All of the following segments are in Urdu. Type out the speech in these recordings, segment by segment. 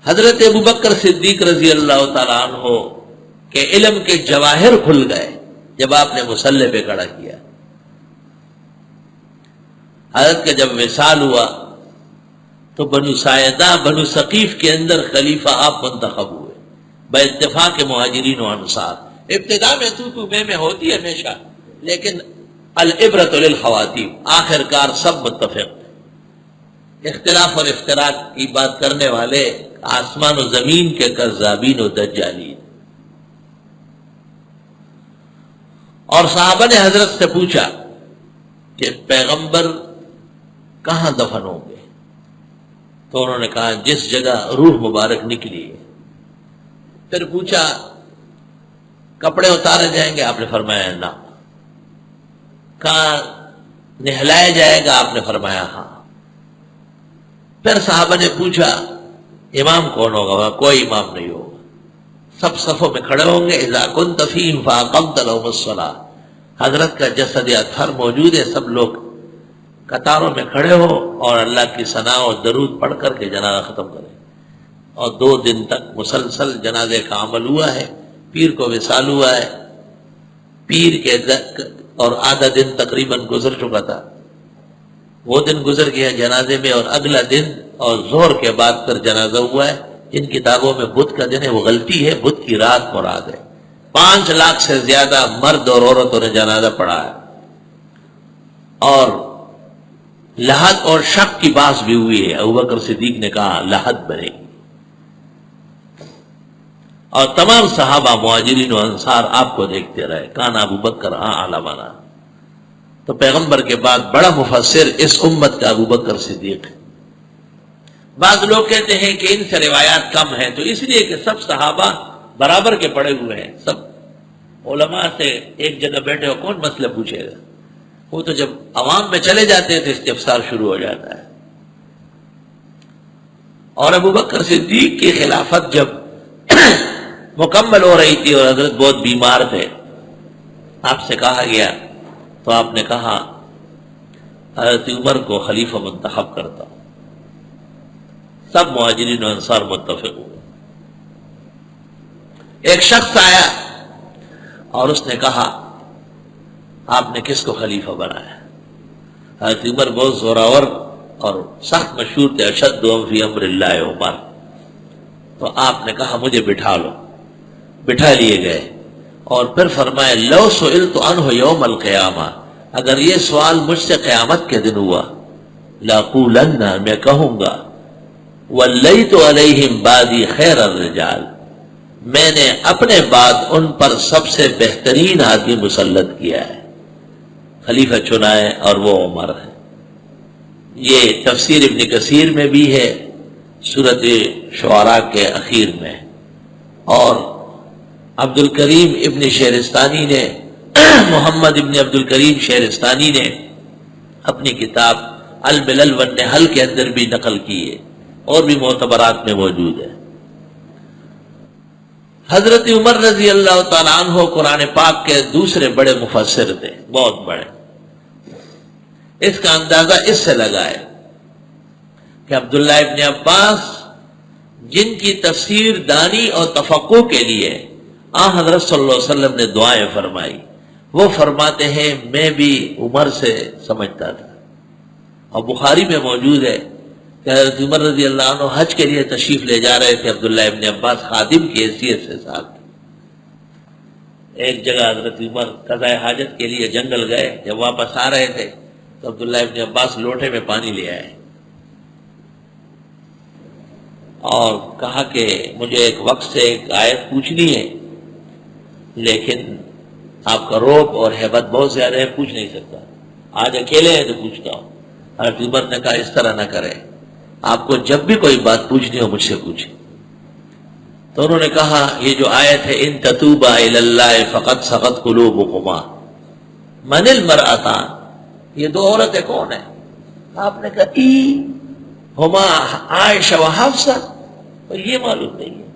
حضرت ابوبکر صدیق رضی اللہ تعالیٰ عنہ کے علم کے جواہر کھل گئے جب آپ نے مصلی پہ کھڑا کیا۔ حضرت کا جب وصال ہوا تو بنو ساعدہ بنو ثقیف کے اندر خلیفہ آپ منتخب ہوئے بے اتفاق مہاجرین و انصار۔ ابتدا میں تو میں ہوتی ہے ہمیشہ، لیکن العبرۃ للخواتیم، آخر کار سب متفق۔ اختلاف اور افتراق کی بات کرنے والے آسمان و زمین کے کذابین و دجالین۔ اور صحابہ نے حضرت سے پوچھا کہ پیغمبر کہاں دفن ہوں گے؟ تو انہوں نے کہا جس جگہ روح مبارک نکلی ہے۔ پھر پوچھا کپڑے اتارے جائیں گے؟ آپ نے فرمایا نہ۔ کہاں نہلایا جائے گا؟ آپ نے فرمایا ہاں۔ پھر صحابہ نے پوچھا امام کون ہوگا؟ کوئی امام نہیں ہوگا، سب صفوں میں کھڑے ہوں گے۔ اذا كنت فيهم فاقمت لهم الصلاة، حضرت کا جسد اطہر موجود ہے، سب لوگ قطاروں میں کھڑے ہو اور اللہ کی ثنا اور درود پڑھ کر کے جنازہ ختم کریں۔ اور 2 دن تک مسلسل جنازے کا عمل ہوا ہے۔ پیر کو وصال ہوا ہے، پیر کے اور آدھا دن تقریباً گزر چکا تھا، وہ دن گزر گیا جنازے میں، اور اگلا دن اور ظہر کے بعد پھر جنازہ ہوا ہے۔ جن کتابوں میں بدھ کا دن ہے وہ غلطی ہے، بدھ کی رات مراد ہے۔ 5 لاکھ سے زیادہ مرد اور عورتوں نے جنازہ پڑھا ہے، اور لحد اور شک کی باس بھی ہوئی ہے۔ ابوبکر صدیق نے کہا لحد بنے گی، اور تمام صحابہ مہاجرین و انصار آپ کو دیکھتے رہے۔ کان ابوبکر علمنا۔ تو پیغمبر کے بعد بڑا مفسر اس امت کا ابوبکر صدیق ہے۔ بعض لوگ کہتے ہیں کہ ان سے روایات کم ہیں، تو اس لیے کہ سب صحابہ برابر کے پڑے ہوئے ہیں، سب علماء سے ایک جگہ بیٹھے ہو کون مسئلہ پوچھے گا؟ وہ تو جب عوام میں چلے جاتے ہیں تو استفسار شروع ہو جاتا ہے۔ اور ابوبکر صدیق کی خلافت جب مکمل ہو رہی تھی اور حضرت بہت بیمار تھے، آپ سے کہا گیا تو آپ نے کہا حضرت عمر کو خلیفہ منتخب کرتا ہوں۔ سب مہاجرین و انصار متفق ہوئے۔ ایک شخص آیا اور اس نے کہا آپ نے کس کو خلیفہ بنایا؟ حضرت عمر بہت زوراور اور سخت مشہور تھے، اشدهم فی امر اللہ عمر۔ تو آپ نے کہا مجھے بٹھا لو، بٹھا لیے گئے، اور پھر فرمایا لو سئلت عنہ یوم القیامہ، اگر یہ سوال مجھ سے قیامت کے دن ہوا، لاقولن، میں کہوں گا ولیت علیہم بعدی خیر الرجال، میں نے اپنے بعد ان پر سب سے بہترین آدمی مسلط کیا ہے، خلیفہ چنا ہے، اور وہ عمر ہے۔ یہ تفسیر ابن کثیر میں بھی ہے، سورۃ شعراء کے اخیر میں، اور عبد الکریم ابن شہرستانی نے محمد ابن عبد الکریم شہرستانی نے اپنی کتاب الملل والنحل کے اندر بھی نقل کی ہے، اور بھی معتبرات میں موجود ہے۔ حضرت عمر رضی اللہ تعالیٰ عنہ قرآن پاک کے دوسرے بڑے مفسر تھے، بہت بڑے۔ اس کا اندازہ اس سے لگائے کہ عبداللہ ابن عباس جن کی تفسیر دانی اور تفقہ کے لیے حضرت صلی اللہ علیہ وسلم نے دعائیں فرمائی، وہ فرماتے ہیں میں بھی عمر سے سمجھتا تھا۔ اور بخاری میں موجود ہے کہ حضرت عمر رضی اللہ عنہ حج کے لیے تشریف لے جا رہے تھے، عبداللہ ابن عباس خادم کی حیثیت سے ساتھ۔ ایک جگہ حضرت عمر قضاء حاجت کے لیے جنگل گئے، جب واپس آ رہے تھے تو عبداللہ ابن عباس لوٹے میں پانی لے آئے اور کہا کہ مجھے ایک وقت سے ایک آیت پوچھنی ہے، لیکن آپ کا رعب اور ہیبت بہت زیادہ ہے، پوچھ نہیں سکتا، آج اکیلے ہیں تو پوچھتا ہوں۔ حضرت عمر نے کہا اس طرح نہ کرے، آپ کو جب بھی کوئی بات پوچھنی ہو مجھ سے پوچھیں۔ تو انہوں نے کہا یہ جو آیت ہے ان تتوبا الی اللہ فقد سقط قلوبکما، من المرأتان، یہ 2 عورتیں کون ہیں؟ آپ نے کہا ہما عائشہ و حفصہ، اور یہ معلوم نہیں ہے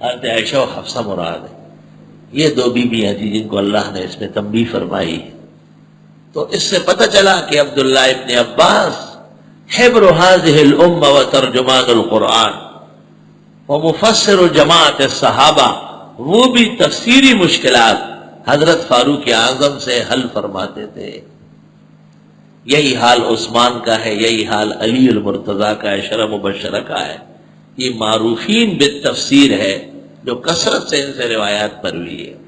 حضرت عائشہ و حفصہ مراد ہے، یہ 2 بیویاں تھیں جن کو اللہ نے اس میں تنبیہ فرمائی ہے۔ تو اس سے پتہ چلا کہ عبداللہ ابن عباس حبر هذه الامه و ترجمان القرآن، ومفسر جماعت صحابہ، وہ بھی تفسیری مشکلات حضرت فاروق اعظم سے حل فرماتے تھے۔ یہی حال عثمان کا ہے، یہی حال علی المرتضیٰ کا ہے، شرح مبشرہ کا ہے۔ یہ معروفین بالتفسیر ہے جو کثرت سے ان سے روایات پر ہوئی ہے۔